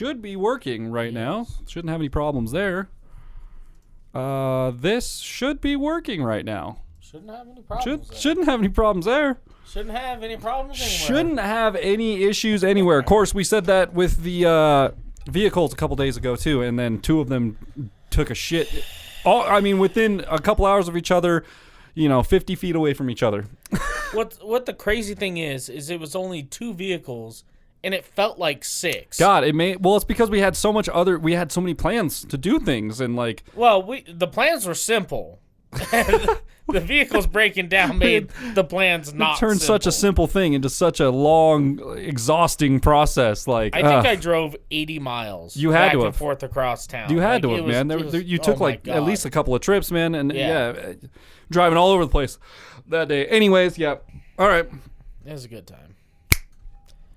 should be working right now. Shouldn't have any problems there. This should be working right now. Shouldn't have any problems there. Shouldn't have any problems there. Shouldn't have any problems anywhere. Shouldn't have any issues anywhere. Of course, we said that with the vehicles a couple days ago, too, and then 2 of them took a shit. Within a couple hours of each other, 50 feet away from each other. What the crazy thing is it was only 2 vehicles, and it felt like 6. God, it's because we had so many plans to do things, and like. Well, the plans were simple. The vehicles breaking down made the plans not simple. It turned such a simple thing into such a long, exhausting process. Like I think I drove 80 miles. You had back to and have forth across town. You had to have, man. You took at least a couple of trips, man, and driving all over the place that day. Anyways, yeah. All right. It was a good time.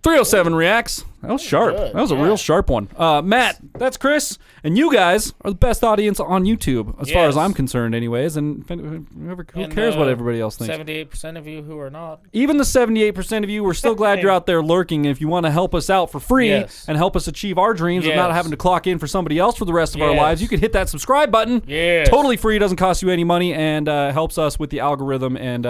307 reacts. That was sharp. Good. That was a real sharp one. Matt, that's Chris, and you guys are the best audience on YouTube, as far as I'm concerned, anyways. And who cares what everybody else thinks? 78% of you who are not. Even the 78% of you, we're still glad you're out there lurking. If you want to help us out for free and help us achieve our dreams of not having to clock in for somebody else for the rest of our lives, you could hit that subscribe button. Yes. Totally free, doesn't cost you any money, and helps us with the algorithm, and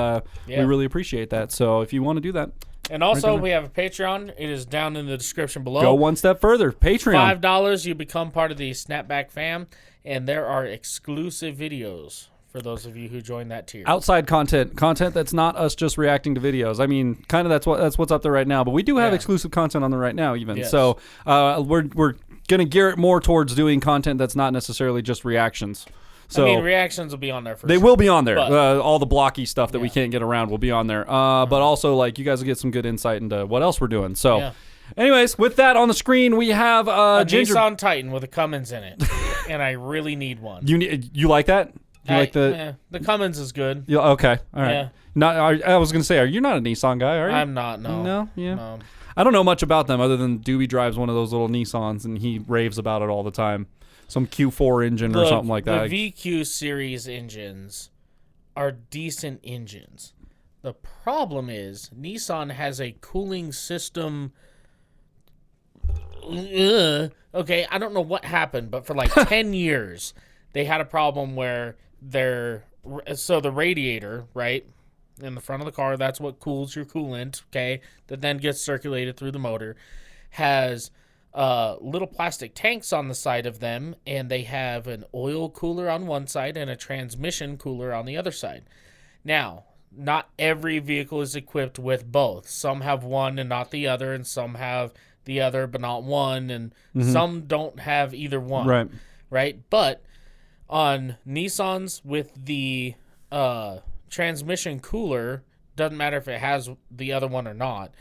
we really appreciate that. So if you want to do that. And also, we have a Patreon. It is down in the description below. Go one step further. Patreon. $5, you become part of the Snapback fam, and there are exclusive videos for those of you who join that tier. Outside content that's not us just reacting to videos. I mean, kind of that's what's up there right now. But we do have exclusive content on there right now, even. Yes. So we're gonna gear it more towards doing content that's not necessarily just reactions. So, reactions will be on there for They sure. will be on there. All the blocky stuff that we can't get around will be on there. But also, like, you guys will get some good insight into what else we're doing. So, anyways, with that on the screen, we have a Nissan Titan with a Cummins in it, and I really need one. You like that? Like the Cummins is good. Okay, all right. Yeah. I was gonna say, you're not a Nissan guy, are you? I'm not. No. No. Yeah. No. I don't know much about them other than Doobie drives one of those little Nissans, and he raves about it all the time. Some Q4 engine or something like that. The VQ series engines are decent engines. The problem is Nissan has a cooling system. Okay, I don't know what happened, but for like 10 years, they had a problem where the radiator, right, in the front of the car, that's what cools your coolant, okay, that then gets circulated through the motor, has little plastic tanks on the side of them, and they have an oil cooler on one side and a transmission cooler on the other side. Now, not every vehicle is equipped with both. Some have one and not the other, and some have the other but not one, and some don't have either one. Right? But on Nissans with the transmission cooler, doesn't matter if it has the other one or not,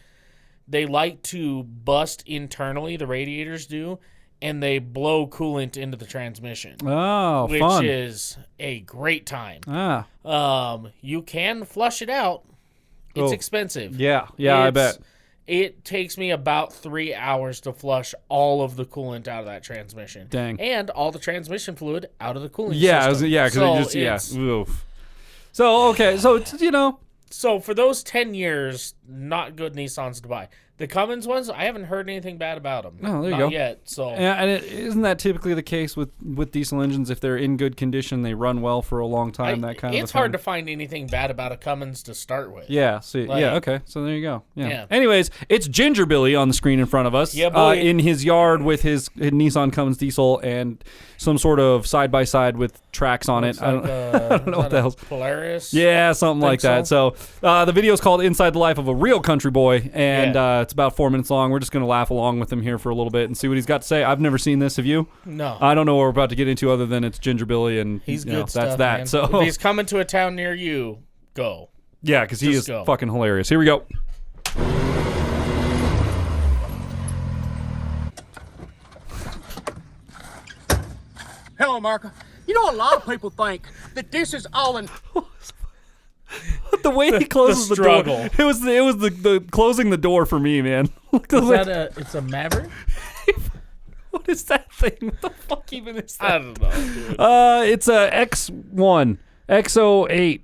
they like to bust internally, the radiators do, and they blow coolant into the transmission. Oh, which fun. is a great time. You can flush it out. It's expensive. Yeah, I bet. It takes me about 3 hours to flush all of the coolant out of that transmission. Dang. And all the transmission fluid out of the cooling system. Because oof. So, okay, so, So for those 10 years, not good Nissans to buy. The Cummins ones, I haven't heard anything bad about them. Oh, there you not go. Yet, so. And isn't that typically the case with diesel engines? If they're in good condition, they run well for a long time. It's hard to find anything bad about a Cummins to start with. Yeah. See. Okay. So there you go. Yeah. Anyways, it's Ginger Billy on the screen in front of us. Yeah, boy. In his yard with his Nissan Cummins diesel and some sort of side by side with tracks on it. I don't know what the hell's Polaris. Yeah, something like that. So the video is called "Inside the Life of a Real Country Boy," and it's about 4 minutes long. We're just gonna laugh along with him here for a little bit and see what he's got to say. I've never seen this. Have you? No. I don't know what we're about to get into other than it's Ginger Billy and he's good stuff, that's that. Man. So if he's coming to a town near you, go. Yeah, because he is fucking hilarious. Here we go. Hello, America. You know, a lot of people think that this is all in... The way he closes the door. It was the closing the door for me, man. It's a Maverick? What is that thing? What the fuck even is that? I don't know, dude. It's a X1, X08.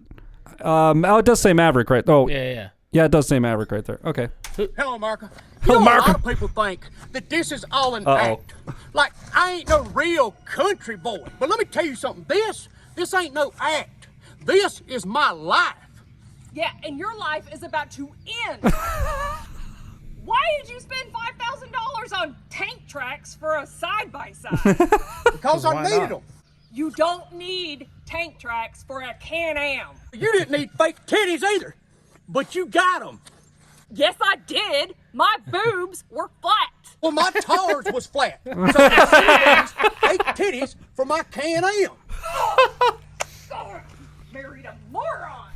Oh, it does say Maverick, right? Oh, yeah. Yeah, it does say Maverick right there. Okay. Hello, America. Hello, A America. lot of people think that this is all an Uh-oh. act. Like, I ain't no real country boy. But let me tell you something. This ain't no act. This is my life. Yeah, and your life is about to end. Why did you spend $5,000 on tank tracks for a side-by-side? Because I needed them. You don't need tank tracks for a Can-Am. You didn't need fake titties either. But you got them. Yes, I did. My boobs were flat. Well, my tars was flat. So I fake titties for my Can-Am. God, married a moron.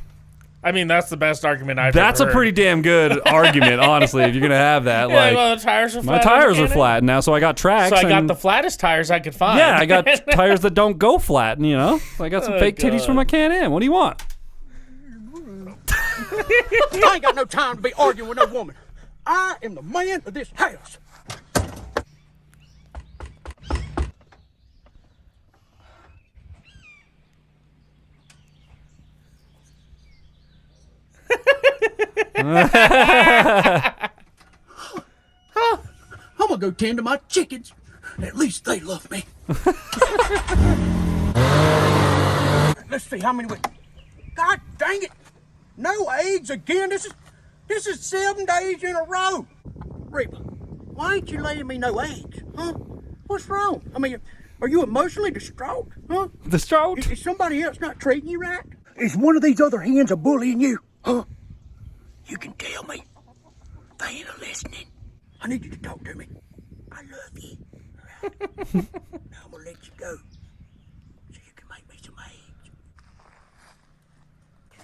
I mean, that's the best argument I've That's ever a heard. pretty damn good argument, honestly. If you're gonna have that, Yeah, like well, the tires are flat. my on tires the are Can-Am. flat now, so I got tracks. So I got and- the flattest tires I could find. Yeah, I got tires that don't go flat. You know, I got some Oh, fake titties God. for my Can-Am. What do you want? I ain't got no time to be arguing with no woman. I am the man of this house. I'm gonna go tend to my chickens. At least they love me. Let's see how many. God dang it! No eggs again. This is 7 days in a row. Reba, why ain't you laying me no eggs? Huh? What's wrong? I mean, are you emotionally distraught? Huh? The Strout. Is somebody else not treating you right? Is one of these other hens a bullying you? Huh? You can tell me. They ain't listening. I need you to talk to me. I love you. All right? Now I'm gonna let you go so you can make me some eggs.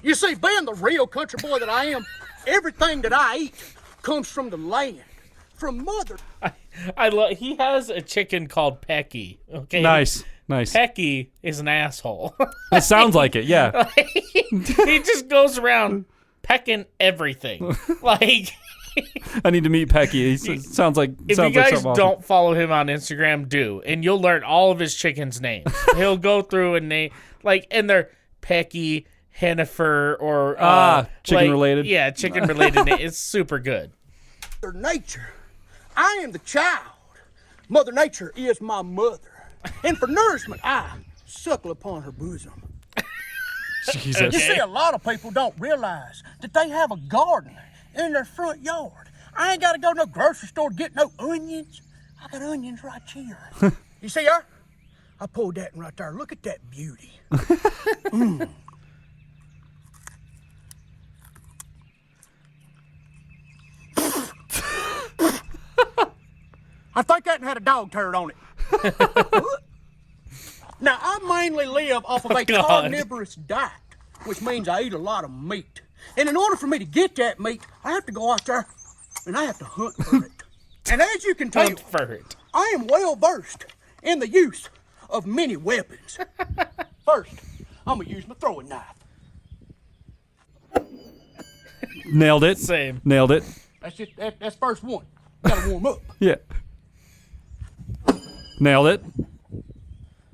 You see, being the real country boy that I am, everything that I eat comes from the land, from mother. I love. He has a chicken called Pecky. Okay. Nice. Pecky is an asshole. It sounds like it. Yeah. He just goes around pecking everything. Like, I need to meet Pecky. Sounds like if sounds you like guys something don't follow him on Instagram, do, and you'll learn all of his chickens' names. He'll go through and name and they're Pecky, Hennifer, or chicken related. Yeah, chicken related. It's super good. Mother Nature. I am the child. Mother Nature is my mother. And for nourishment, I suckle upon her bosom. Jesus. You see, a lot of people don't realize that they have a garden in their front yard. I ain't got to go to no grocery store to get no onions. I got onions right here. You see her? I pulled that one right there. Look at that beauty. I think that one had a dog turd on it. Now, I mainly live off of a God. carnivorous diet, which means I eat a lot of meat. And in order for me to get that meat, I have to go out there and I have to hunt for it. And as you can tell, Hunt for it. I am well versed in the use of many weapons. First, I'm gonna use my throwing knife. Nailed it. Same. Nailed it. That's first one. Gotta warm up. Yeah. Nailed it.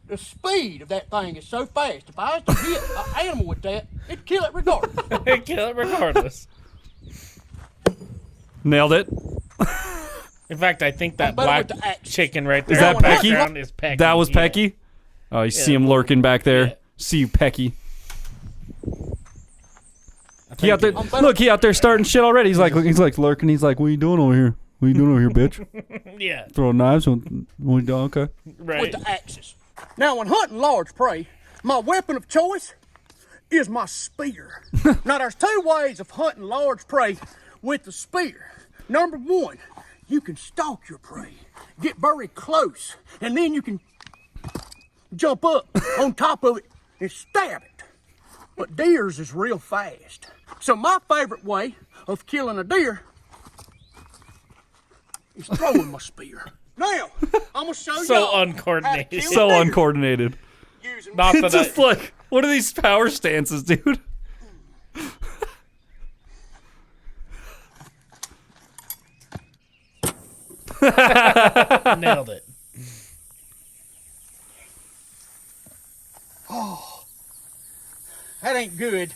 The speed of that thing is so fast. If I was to hit an animal with that, it'd kill it regardless. Kill it regardless. Nailed it. In fact, I think that better black with the axe. chicken right there. Is that in the Pecky? background Is Pecky. That was Yeah. Pecky. Oh, you see him lurking back there. Yeah. See you, Pecky. He out there. better- Look, he out there starting shit already. He's like lurking. He's like, "What are you doing over here? What are you doing over here, bitch? Yeah. Throwing knives? What are you doing? Okay." Right. With the axes. Now, when hunting large prey, my weapon of choice is my spear. Now, there's two ways of hunting large prey with the spear. Number one, you can stalk your prey, get very close, and then you can jump up on top of it and stab it. But deers is real fast. So my favorite way of killing a deer is throwing my spear. Now, I'm gonna show you So uncoordinated. So uncoordinated. using Not It's that just I, like, what are these power stances, dude? nailed it. that ain't good.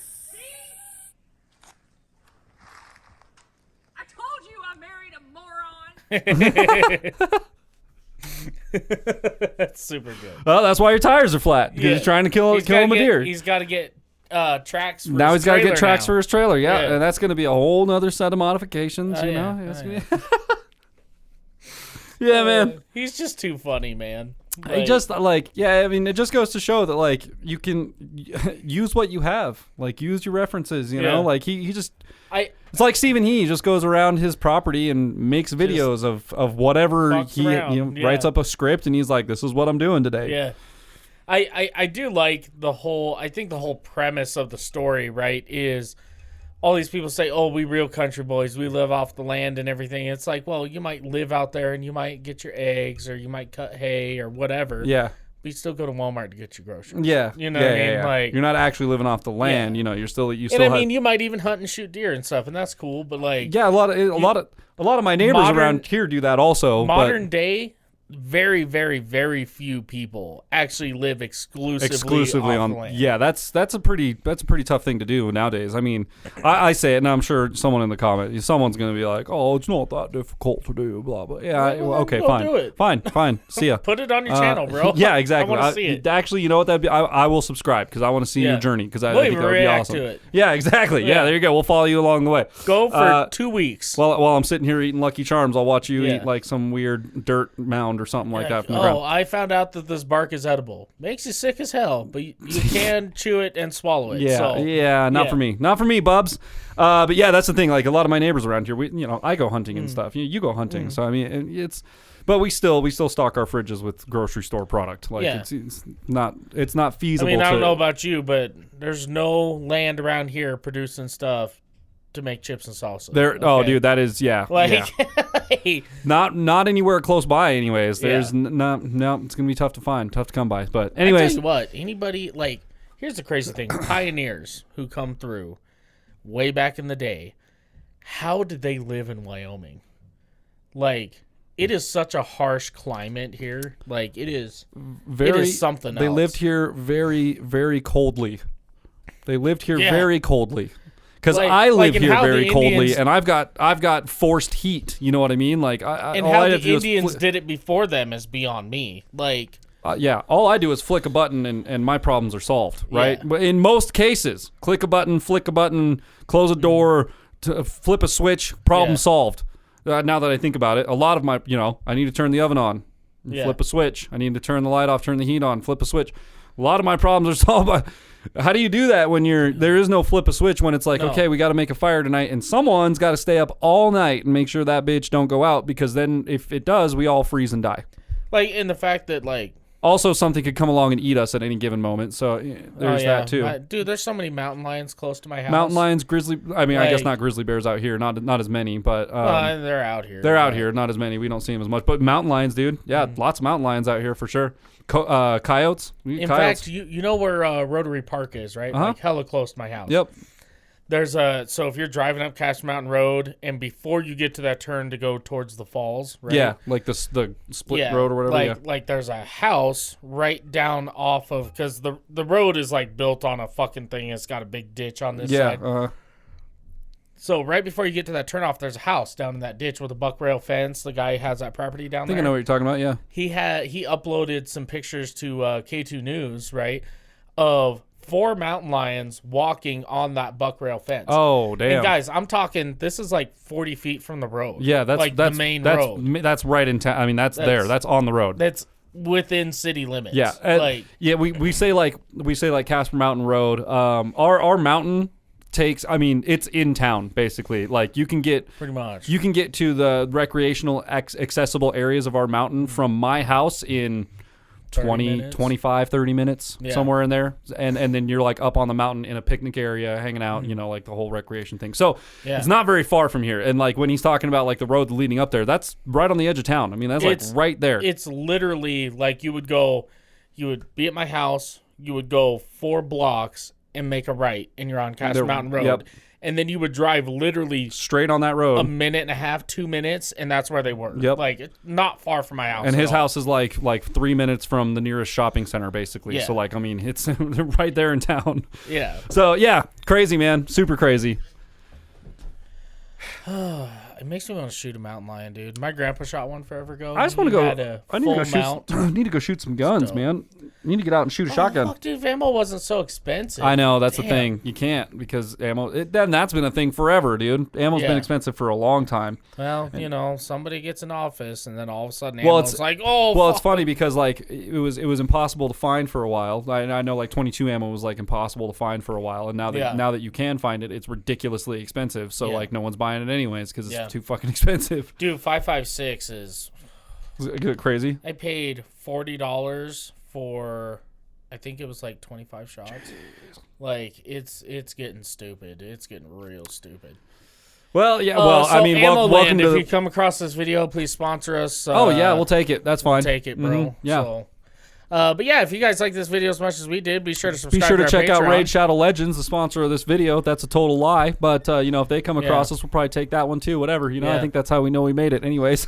I told you That's super good. Well, that's why your tires are flat. Because Yeah. he's trying to kill He's gotta him a get- deer. He's got to get tracks. For Now his he's got to get trailer tracks now. for his trailer. Yeah, Yeah. and that's going to be a whole nother set of modifications. Oh, you yeah. know. It's Oh, gonna be- yeah, man. He's just too funny, man. It just I mean, it just goes to show that like you can use what you have, like use your references. You know, Yeah. like he just. It's It's like Stephen He just goes around his property and makes videos of whatever fucks he around, yeah. writes up a script and he's like, this is what I'm doing today. Yeah. I do like I think the whole premise of the story, right, is all these people say, oh, we real country boys, we live off the land and everything. It's like, well, you might live out there and you might get your eggs or you might cut hay or whatever. Yeah. But you still go to Walmart to get your groceries. Yeah. You know yeah, what I yeah, mean? yeah. Like, you're not actually living off the land. Yeah. You know, you still and have, I mean, you might even hunt and shoot deer and stuff, and that's cool. But like, yeah, a lot of my neighbors around here do that also. Modern day, very, very, very few people actually live exclusively on the land. yeah, that's a pretty tough thing to do nowadays. I mean, I say it, and I'm sure someone in the comment, someone's going to be like, oh, it's not that difficult to do, blah blah. Yeah, Well, okay, go fine, do it. fine. See ya. Put it on your channel, bro. Yeah, exactly. I want to see it. Actually, you know what that'd be? I will subscribe because I want to see your Yeah. journey because I We'll think even that would be react awesome. to it. Yeah, exactly. Yeah, Yeah. there you go. We'll follow you along the way. Go for 2 weeks. While I'm sitting here eating Lucky Charms, I'll watch you Yeah. eat like some weird dirt mound or something like that from the ground. Oh, I found out that this bark is edible. Makes you sick as hell, but you can chew it and swallow it. Yeah, so, yeah, not for me, Bubs. But yeah, that's the thing. Like a lot of my neighbors around here, I go hunting and stuff. You go hunting, so I mean, but we still stock our fridges with grocery store product. Like Yeah. it's not feasible. I mean, I don't know about you, but there's no land around here producing stuff to make chips and salsa. Oh, okay? dude, that is yeah. Not anywhere close by. Anyways, there's no. It's gonna be tough to find, tough to come by. But I tell anyways, you what, anybody here's the crazy thing: pioneers who come through way back in the day, how did they live in Wyoming? Like, it is such a harsh climate here. Like, it is something They else. lived here very, very coldly. They lived here Yeah. very coldly. Because Like- I like live in here how the very coldly, Indians- and I've got forced heat. You know what I mean? Like, And all how I the have to do is Indians did it before them is beyond me. Like, yeah, all I do is flick a button, and my problems are solved. Right? Yeah. But in most cases, click a button, flick a button, close a door, flip a switch, problem Yeah. solved. Now that I think about it, a lot of my, I need to turn the oven on, Yeah. flip a switch. I need to turn the light off, turn the heat on, flip a switch. A lot of my problems are solved by. How do you do that when there is no flip a switch when it's like, No. okay, we got to make a fire tonight, and someone's got to stay up all night and make sure that bitch don't go out, because then if it does, we all freeze and die. in the fact that, like, Also, something could come along and eat us at any given moment, so there's that too. Dude, there's so many mountain lions close to my house. Mountain lions, grizzly. I mean, I guess Like- not grizzly bears out here. Not as many, but They're out here. they're out here. Not as many. We don't see them as much. But mountain lions, dude. Yeah, lots of mountain lions out here for sure. Coyotes. We get In coyotes. fact, you know where Rotary Park is, right? Uh-huh. Like, hella close to my house. Yep. There's so if you're driving up Cash Mountain Road, and before you get to that turn to go towards the falls, right? Yeah, like the split road or whatever. Like there's a house right down off of, because the road is like built on a fucking thing. It's got a big ditch on this yeah. side. So right before you get to that turnoff, there's a house down in that ditch with a buck rail fence. The guy has that property down I think there. I know what you're talking about. Yeah. He uploaded some pictures to K2 News, right, of 4 mountain lions walking on that buck rail fence. Oh damn. And guys, I'm talking, this is like 40 feet from the road. Yeah, that's like the main road. That's right in town. I mean, that's there. That's on the road. That's within city limits. Yeah, we say Casper Mountain Road. Our mountain takes. I mean, it's in town basically. Like you can get pretty much. You can get to the recreational accessible areas of our mountain from my house in 25, 30 minutes, somewhere in there. And then you're like up on the mountain in a picnic area hanging out, like the whole recreation thing. So it's not very far from here. And like when he's talking about like the road leading up there, that's right on the edge of town. I mean, that's like right there. It's literally like you would be at my house, you would go 4 blocks and make a right, and you're on Casper Mountain Road. Yep. And then you would drive literally straight on that road a minute and a half, 2 minutes, and that's where they were. Yep. Like, it's not far from my house. And his at all. house is like 3 minutes from the nearest shopping center, basically. Yeah. So like, I mean, it's right there in town. Yeah. So yeah, crazy, man, super crazy. It makes me want to shoot a mountain lion, dude. My grandpa shot one forever ago. I just want to go. Had a I need to go full mount. shoot. I need to go shoot some guns, dope. man. I need to get out and shoot a shotgun. Fuck, dude, ammo wasn't so expensive. I know that's the Damn. thing. You can't because ammo. That's been a thing forever, dude. Ammo's been Yeah. expensive for a long time. Well, you know, somebody gets in office, and then all of a sudden, Well, ammo's like, oh, Well, it's fuck. funny because like it was impossible to find for a while. I know like 22 ammo was like impossible to find for a while, and now that you can find it, it's ridiculously expensive. So Yeah. like no one's buying it anyways because it's Yeah. too fucking expensive. Dude, 5.56 is. Is it crazy? I paid $40 for, I think it was like 25 shots. Like it's getting stupid. It's getting real stupid. Well, yeah. Well, so I mean, Ammo welcome Land, to. if you come across this video, please sponsor us. Oh yeah, we'll take it. That's fine. Take it, bro. Mhm, yeah. So, but yeah, if you guys like this video as much as we did, be sure to subscribe. Be sure to our check out Patreon. Raid Shadow Legends, the sponsor of this video. That's a total lie, but if they come across us, we'll probably take that one too. Whatever, I Yeah. think that's how we know we made it. Anyways,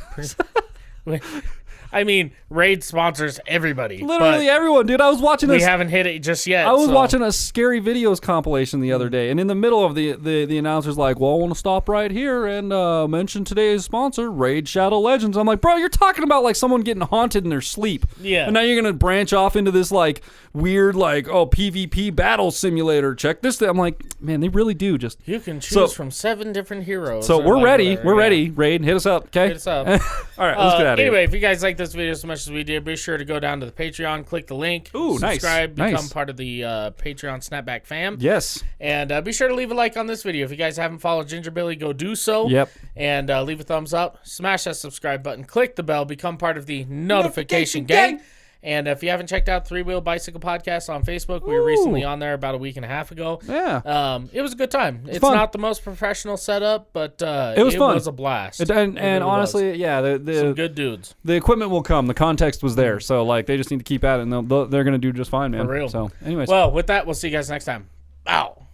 I mean, Raid sponsors everybody. literally but everyone, dude. I was watching we this. haven't hit it just yet. I was so- watching a scary videos compilation the other day, and in the middle of the announcer's like, "Well, I want to stop right here and mention today's sponsor, Raid Shadow Legends." I'm like, "Bro, you're talking about like someone getting haunted in their sleep." Yeah. And now you're gonna branch off into this like weird like PvP battle simulator. Check this thing. I'm like, man, they really do just. You can choose So- from 7 different heroes. So or we're like ready. whatever, We're yeah. ready. Raid, hit us up. Okay. Hit us up. All right, let's get out of here. Anyway, if you guys like this video as much as we did, be sure to go down to the Patreon, click the link, Ooh, nice. subscribe, Nice. become part of the Patreon Snapback fam. Yes. And be sure to leave a like on this video. If you guys haven't followed Ginger Billy, go do so. Yep. And leave a thumbs up, smash that subscribe button, click the bell, become part of the notification gang. And if you haven't checked out 3 Wheel Bicycle Podcast on Facebook, we were recently on there about a week and a half ago. Yeah. It was a good time. It's fun. not the most professional setup, but It was fun. It was a blast. And It really honestly, was. yeah, Some the good dudes. the equipment will come. The context was there, so like they just need to keep at it, and they're gonna do just fine, man. For real. So, anyways. Well, with that, we'll see you guys next time. Ow.